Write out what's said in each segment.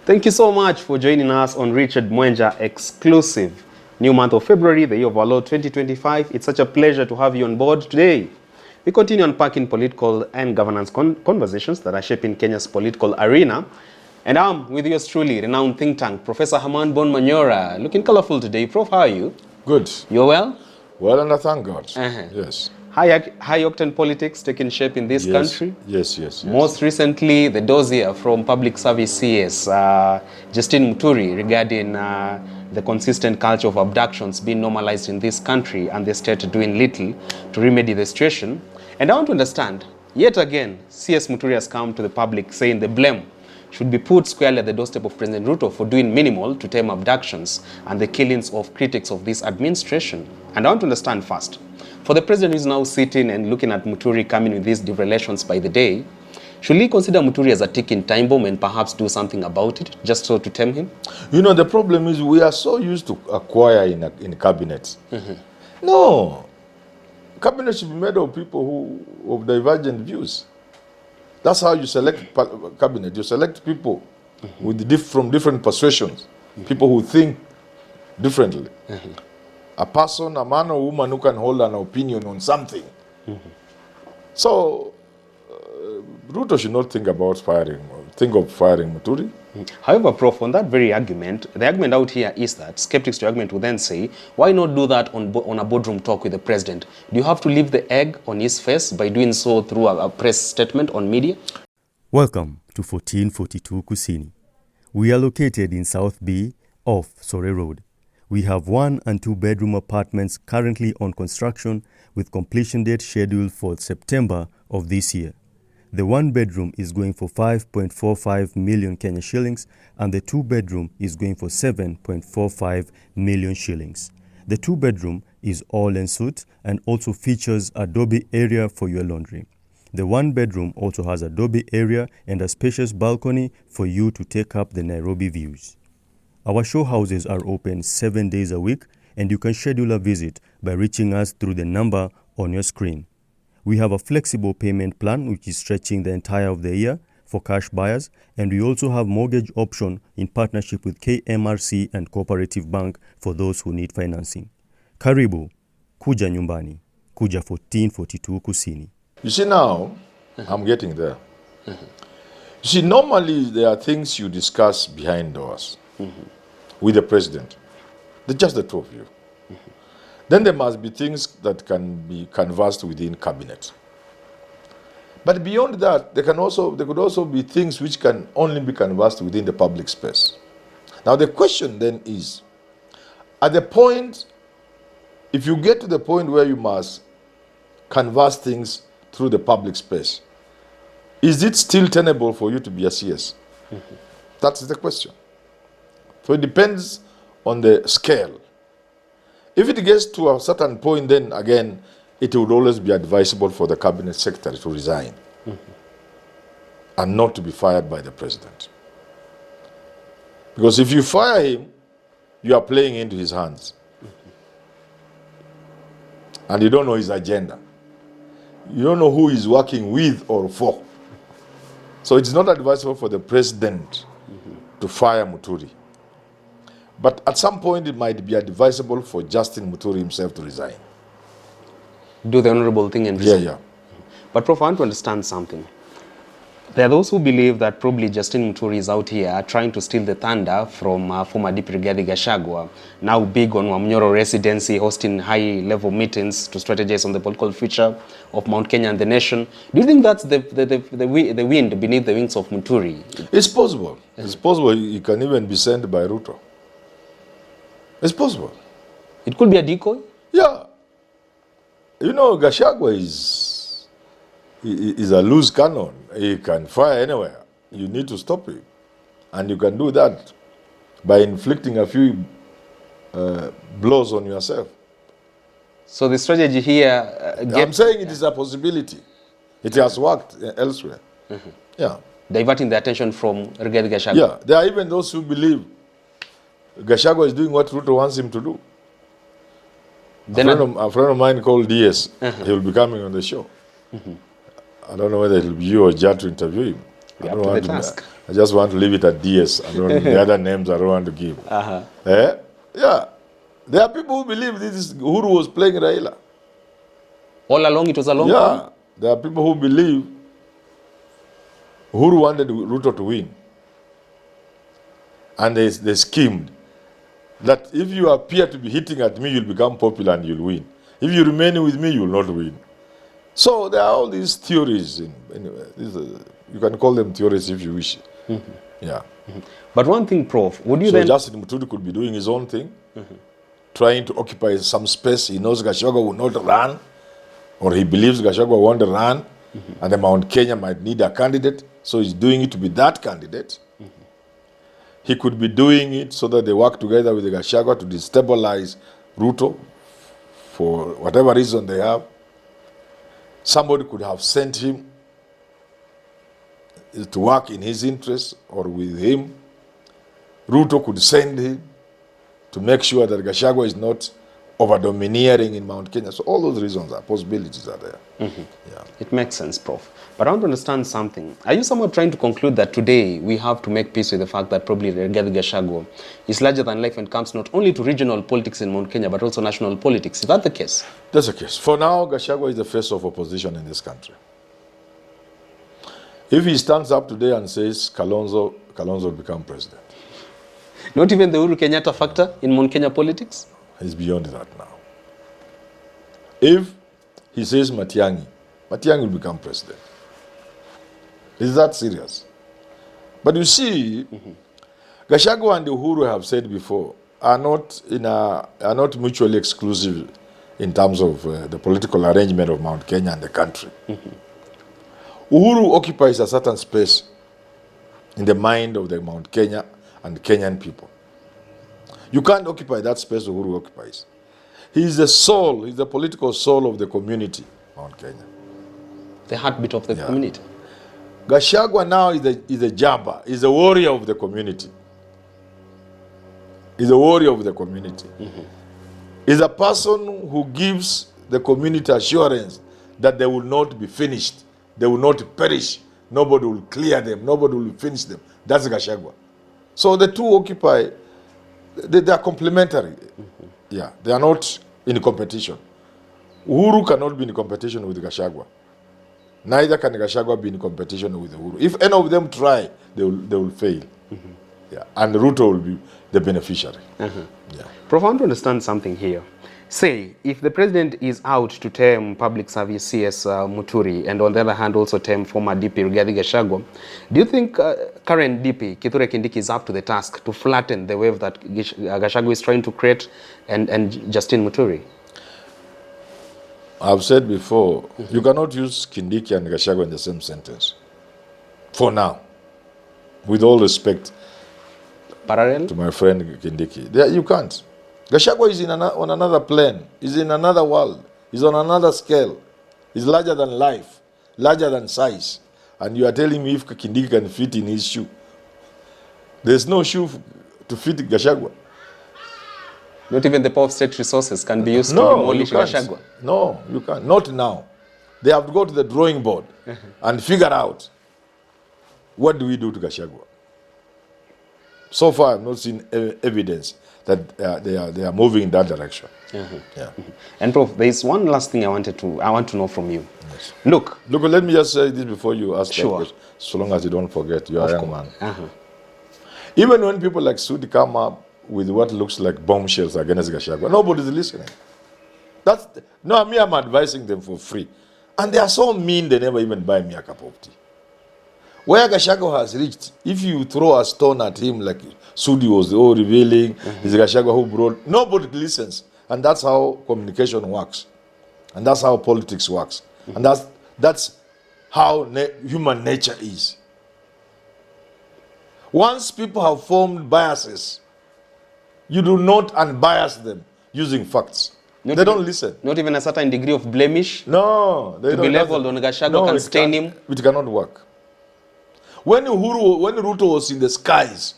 Thank you so much for joining us on Richard Mwenja exclusive. New month of February, the year of our Lord 2025. It's such a pleasure to have you on board today. We continue unpacking political and governance conversations that are shaping Kenya's political arena. And I'm with yours truly, renowned think tank, Professor Herman Manyora. Looking colorful today. Prof, how are you? Good. You're well? Well, and I thank God. Yes. High-octane politics taking shape in this country. Yes. Most recently, the dossier from Public Service CS, Justine Muturi, regarding the consistent culture of abductions being normalized in this country and the state doing little to remedy the situation. And I want to understand, yet again, CS Muturi has come to the public saying the blame should be put squarely at the doorstep of President Ruto for doing minimal to tame abductions and the killings of critics of this administration. And I want to understand first, for the president who is now sitting and looking at Muturi coming with these revelations by the day, should he consider Muturi as a ticking time bomb and perhaps do something about it, just so to tame him? You know, the problem is we are so used to acquire in cabinets. No. Cabinet should be made of people who of divergent views. That's how you select cabinet. You select people with from different persuasions, people who think differently. A person, a man or woman who can hold an opinion on something. So, Ruto should not think of firing Muturi. However, Prof, on that very argument, the argument out here is that skeptics to argument will then say, why not do that on a boardroom talk with the president? Do you have to leave the egg on his face by doing so through a press statement on media? Welcome to 1442 Kusini. We are located in South B off Sore Road. We have 1 and 2 bedroom apartments currently on construction with completion date scheduled for September of this year. The 1 bedroom is going for 5.45 million Kenya shillings and the 2 bedroom is going for 7.45 million shillings. The 2 bedroom is all en suite and also features Adobe area for your laundry. The 1 bedroom also has Adobe area and a spacious balcony for you to take up the Nairobi views. Our show houses are open 7 days a week and you can schedule a visit by reaching us through the number on your screen. We have a flexible payment plan which is stretching the entire of the year for cash buyers, and we also have mortgage option in partnership with KMRC and Cooperative Bank for those who need financing. Karibu, kuja nyumbani, kuja 1442 Kusini. You see now, I'm getting there. You see, normally there are things you discuss behind doors with the president. They're just the two of you. Then there must be things that can be canvassed within cabinet. But beyond that, there could also be things which can only be canvassed within the public space. Now the question then is, at the point, if you get to the point where you must canvass things through the public space, is it still tenable for you to be a CS? That's the question. So it depends on the scale. If it gets to a certain point, then again, it would always be advisable for the cabinet secretary to resign and not to be fired by the president. Because if you fire him, you are playing into his hands. And you don't know his agenda. You don't know who he's working with or for. So it's not advisable for the president to fire Muturi. But at some point, it might be advisable for Justine Muturi himself to resign. Do the honorable thing and resign. Yeah. But Prof, I want to understand something. There are those who believe that probably Justine Muturi is out here trying to steal the thunder from former DP Rigathi Gachagua, now big on Manyora residency, hosting high-level meetings to strategize on the political future of Mount Kenya and the nation. Do you think that's the wind beneath the wings of Muturi? It's possible. It's possible he can even be sent by Ruto. It's possible. It could be a decoy? Yeah. You know, Gachagua is a loose cannon. He can fire anywhere. You need to stop him. And you can do that by inflicting a few blows on yourself. So the strategy here... I'm saying it is a possibility. It has worked elsewhere. Yeah. Diverting the attention from Rigathi Gachagua. Yeah. There are even those who believe Gachagua is doing what Ruto wants him to do. A friend of mine called DS, he will be coming on the show. I don't know whether it will be you or Jad to interview him. We're up to the task. I just want to leave it at DS. I don't the other names I don't want to give. Yeah. There are people who believe this is Uhuru was playing Raila. All along it was a long Yeah. con? There are people who believe Uhuru wanted Ruto to win. And they schemed that if you appear to be hitting at me, you'll become popular and you'll win. If you remain with me, you'll not win. So there are all these theories. You can call them theories if you wish. Yeah. But one thing, Prof, would you So then... Justin Muturi could be doing his own thing, trying to occupy some space. He knows Gachagua will not run, or he believes Gachagua won't run, and the Mount Kenya might need a candidate, so he's doing it to be that candidate. He could be doing it so that they work together with the Gachagua to destabilize Ruto for whatever reason they have. Somebody could have sent him to work in his interest or with him. Ruto could send him to make sure that Gachagua is not over-domineering in Mount Kenya. So all those reasons are, possibilities are there. Yeah. It makes sense, Prof. But I want to understand something. Are you somewhat trying to conclude that today we have to make peace with the fact that probably Rigathi Gachagua is larger than life when it comes not only to regional politics in Mount Kenya, but also national politics? Is that the case? That's the case. For now, Gachagua is the face of opposition in this country. If he stands up today and says Kalonzo will become president. Not even the Uhuru Kenyatta factor in Mount Kenya politics? He's beyond that now. If he says Matiang'i will become president. Is that serious? But you see, Gachagua and Uhuru have said before are not mutually exclusive in terms of the political arrangement of Mount Kenya and the country. Uhuru occupies a certain space in the mind of the Mount Kenya and Kenyan people. You can't occupy that space Uhuru occupies. He is the soul, he's the political soul of the community, Mount Kenya. The heartbeat of the community. Gachagua now is a jabber, is a warrior of the community. Is a warrior of the community. Is a person who gives the community assurance that they will not be finished. They will not perish. Nobody will clear them. Nobody will finish them. That's Gachagua. So the two occupy, they are complementary. Yeah, they are not in competition. Uhuru cannot be in competition with Gachagua. Neither can Gachagua be in competition with Uhuru. If any of them try, they will fail. Yeah, and Ruto will be the beneficiary. Yeah. Prof, I want to understand something here. Say, if the president is out to term public service CS Muturi, and on the other hand also term former DP Rigathi Gachagua, do you think current DP Kithure Kindiki is up to the task to flatten the wave that Gachagua is trying to create and Justin Muturi? I've said before, you cannot use Kindiki and Gachagua in the same sentence. For now. With all respect Parallel? to my friend Kindiki. You can't. Gachagua is on another plane. He's in another world. He's on another scale. He's larger than life, larger than size. And you are telling me if Kindiki can fit in his shoe. There's no shoe to fit Gachagua. Not even the power of state resources can be used to demolish Gachagua. No, you can't. Not now. They have to go to the drawing board and figure out what do we do to Gachagua. So far, I've not seen evidence that they are moving in that direction. Yeah. And Prof, there is one last thing I want to know from you. Yes. Look, let me just say this before you ask that Sure. question, so long as you don't forget, you are a young man. Even when people like Sudi come up with what looks like bombshells against Gachagua, nobody's listening. I'm advising them for free. And they are so mean, they never even buy me a cup of tea. Where Gachagua has reached, if you throw a stone at him like Sudi was revealing, is Gachagua who brought, nobody listens. And that's how communication works. And that's how politics works. And that's how human nature is. Once people have formed biases, you do not unbias them using facts. They don't listen. Not even a certain degree of blemish? No. They to don't be leveled on Gachagua can stain him? It cannot work. When Ruto was in the skies,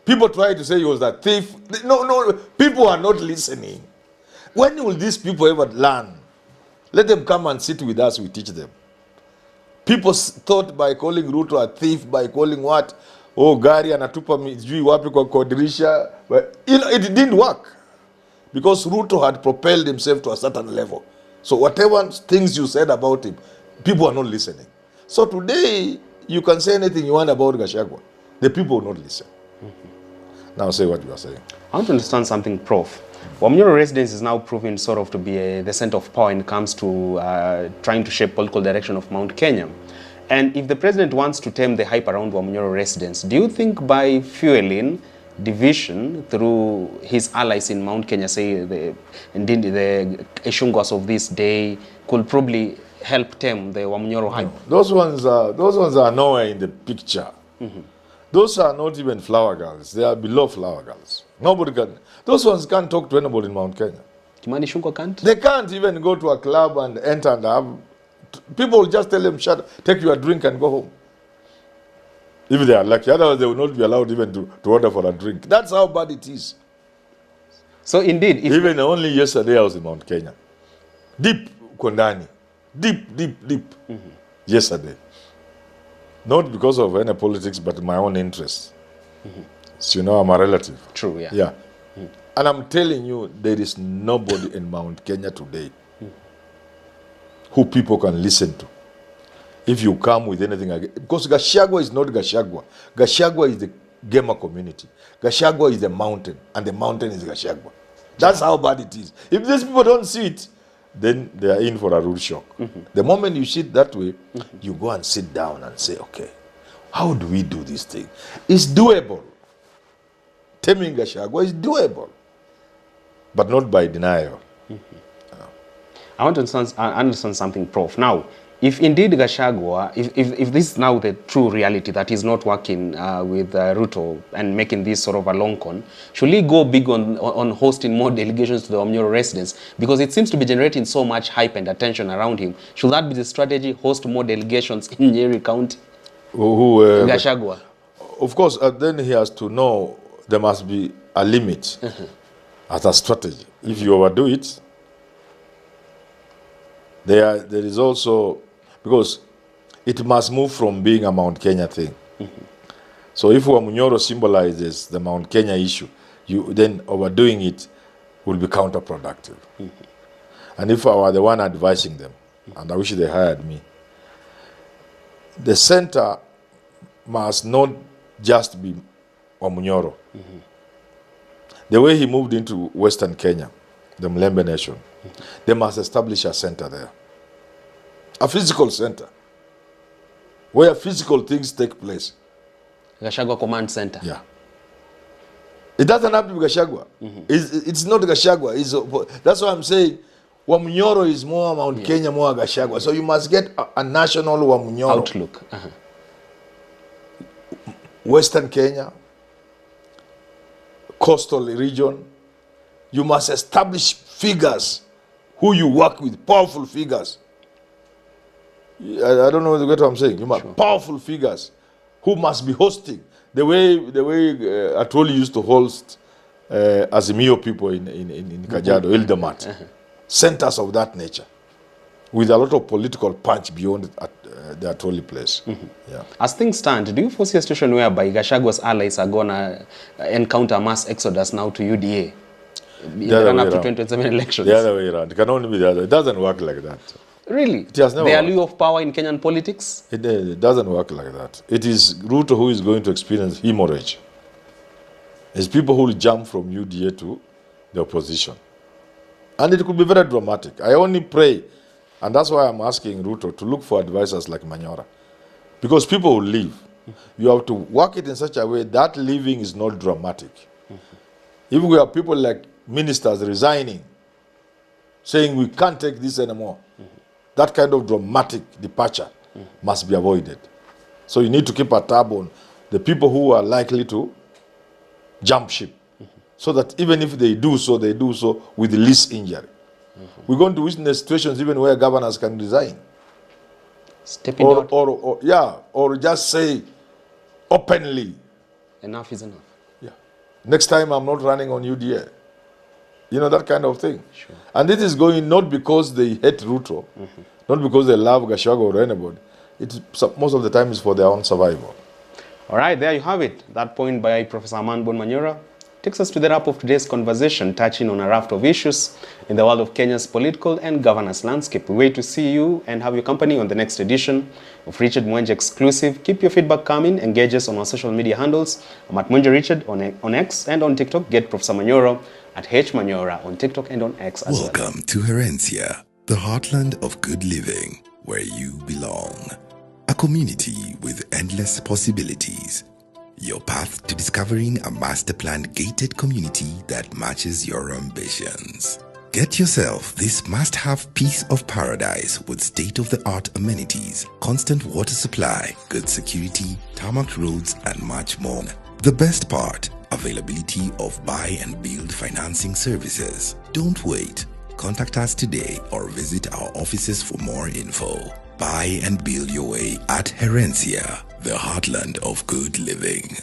people tried to say he was a thief. No, people are not listening. When will these people ever learn? Let them come and sit with us, we teach them. People thought by calling Ruto a thief, by calling what? Oh, gari anatupa sijui wapi kwa dirisha. But you know, it didn't work. Because Ruto had propelled himself to a certain level. So whatever things you said about him, people are not listening. So today, you can say anything you want about Gachagua. The people will not listen. Now say what you are saying. I want to understand something, Prof. Manyora residence is now proving sort of to be the center of power when it comes to trying to shape political direction of Mount Kenya. And if the president wants to tame the hype around Manyora residence, do you think by fueling division through his allies in Mount Kenya, say the Eshungwas of this day, could probably help tame the Manyora hype? Those ones are nowhere in the picture. Those are not even flower girls. They are below flower girls. Nobody can. Those ones can't talk to anybody in Mount Kenya. Kimani Ichung'wah can't? They can't even go to a club and enter and have. People will just tell them, shut, take your drink and go home. If they are lucky. Otherwise, they will not be allowed even to order for a drink. That's how bad it is. So indeed, if even only yesterday I was in Mount Kenya. Deep Kondani. Deep. Yesterday. Not because of any politics, but my own interests. So, you know, I'm a relative. True, yeah. Yeah. And I'm telling you, there is nobody in Mount Kenya today who people can listen to. If you come with anything again. Because Gachagua is not Gachagua. Gachagua is the gamer community. Gachagua is the mountain. And the mountain is Gachagua. That's how bad it is. If these people don't see it, then they are in for a rude shock. The moment you sit that way, you go and sit down and say, okay, how do we do this thing? It's doable. Taming Gachagua is doable. But not by denial. I want to understand something, Prof. Now, if indeed Gachagua, if this is now the true reality that he's not working with Ruto and making this sort of a long con, should he go big on hosting more delegations to the Manyora residence? Because it seems to be generating so much hype and attention around him. Should that be the strategy, host more delegations in Nyeri County? Gachagua. Of course, then he has to know there must be a limit as a strategy. If you overdo it, there is also, because it must move from being a Mount Kenya thing. So if Manyora symbolizes the Mount Kenya issue, then overdoing it will be counterproductive. And if I were the one advising them, and I wish they hired me, the center must not just be Manyora. The way he moved into Western Kenya, the Mlembe Nation, they must establish a center there. A physical center. Where physical things take place. Gachagua Command Center. Yeah. It doesn't have to be Gachagua. It's not Gachagua. That's why I'm saying Manyora is more Mount Kenya, more Gachagua. So you must get a national Manyora outlook. Western Kenya, coastal region. You must establish figures who you work with, powerful figures. I don't know what I'm saying. You must powerful figures who must be hosting the way Atwoli used to host Azimio people in Kajiado, Ildemat. Centers of that nature, with a lot of political punch beyond the Atwoli place. Yeah. As things stand, do you foresee a situation whereby Gachagua's allies are gonna encounter mass exodus now to UDA? In the run up to 2027 elections. The other way around. It can only be the other. It doesn't work like that. Really? It has never the allure of power in Kenyan politics? It doesn't work like that. It is Ruto who is going to experience hemorrhage. It's people who will jump from UDA to the opposition. And it could be very dramatic. I only pray, and that's why I'm asking Ruto to look for advisors like Manyora. Because people will leave. You have to work it in such a way that leaving is not dramatic. If we have people like ministers resigning, saying we can't take this anymore, that kind of dramatic departure must be avoided. So you need to keep a tab on the people who are likely to jump ship, so that even if they do so with the least injury. We're going to witness situations even where governors can resign. Stepping out. Or just say openly, enough is enough. Yeah. Next time I'm not running on UDA. You know, that kind of thing. Sure. And this is going not because they hate Ruto, not because they love Gachagua or anybody. most of the time is for their own survival. All right, there you have it. That point by Professor Herman Manyora takes us to the wrap of today's conversation, touching on a raft of issues in the world of Kenya's political and governance landscape. We wait to see you and have your company on the next edition of Richard Mwenja Exclusive. Keep your feedback coming. Engage us on our social media handles. I'm at Mwenja Richard on X and on TikTok. Get Professor Manyora at Manyora on TikTok and on X as well. Welcome to Herencia, the heartland of good living, where you belong. A community with endless possibilities. Your path to discovering a master-planned gated community that matches your ambitions. Get yourself this must-have piece of paradise with state-of-the-art amenities, constant water supply, good security, tarmac roads, and much more. The best part, availability of buy and build financing services. Don't wait. Contact us today or visit our offices for more info. Buy and build your way at Herencia, the heartland of good living.